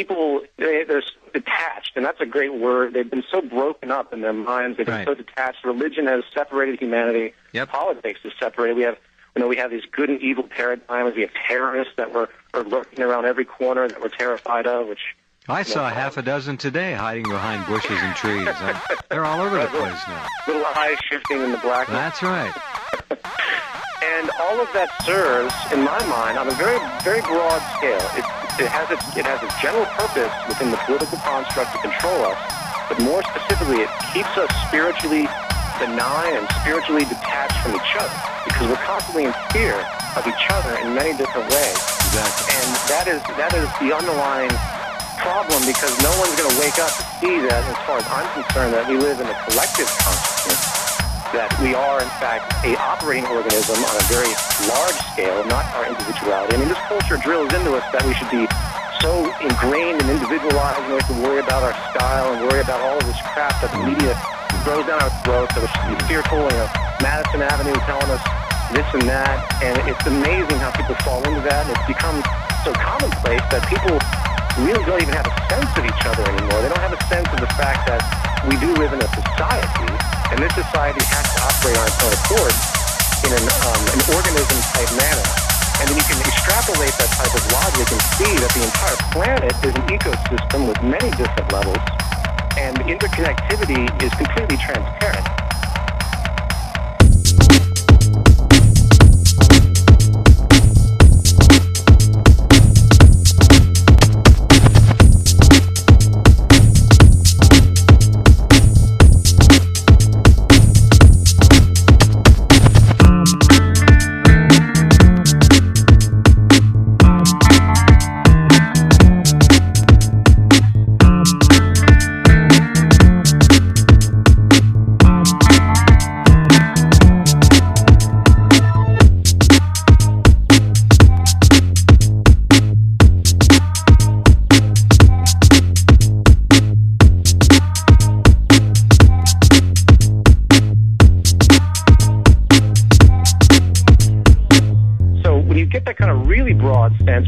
people, they're detached, and that's a great word. They've been so broken up in their minds. They've been so detached. Religion has separated humanity. Politics has separated. We have these good and evil paradigms. We have terrorists that are lurking around every corner that we're terrified of, which... I saw half a dozen today hiding behind bushes and trees. They're all over the place now. Little eyes shifting in the blackness. That's right. And all of that serves, in my mind, on a very, very broad scale. It has a general purpose within the political construct to control us, but more specifically, it keeps us spiritually benign and spiritually detached from each other, because we're constantly in fear of each other in many different ways. Exactly. And that is the underlying problem, because no one's going to wake up to see that, as far as I'm concerned, that we live in a collective consciousness, that we are, in fact, a operating organism on a very large scale, not our individuality. I mean, this culture drills into us that we should be so ingrained and individualized, and we have to worry about our style and worry about all of this crap that the media throws down our throats, that we should be fearful, Madison Avenue telling us this and that, and it's amazing how people fall into that, and it's become so commonplace that people really don't even have a sense of each other anymore. They don't have a sense of the fact that we do live in a society, and this society has to operate on its own accord in an organism-type manner. And then you can extrapolate that type of logic and see that the entire planet is an ecosystem with many different levels, and the interconnectivity is completely transparent.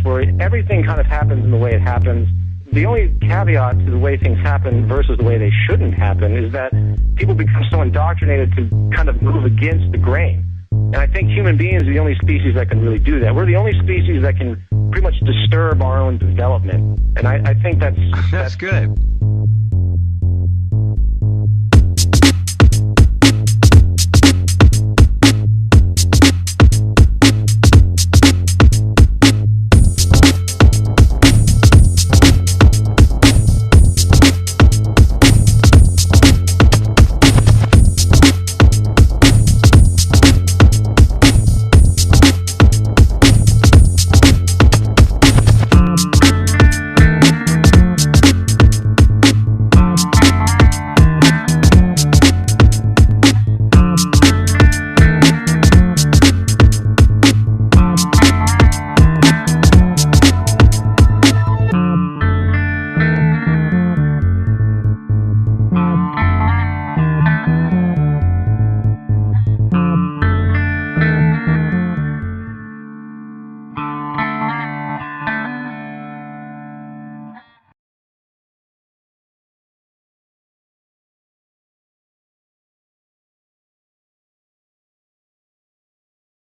Where everything kind of happens in the way it happens. The only caveat to the way things happen versus the way they shouldn't happen is that people become so indoctrinated to kind of move against the grain. And I think human beings are the only species that can really do that. We're the only species that can pretty much disturb our own development. And I think that's good.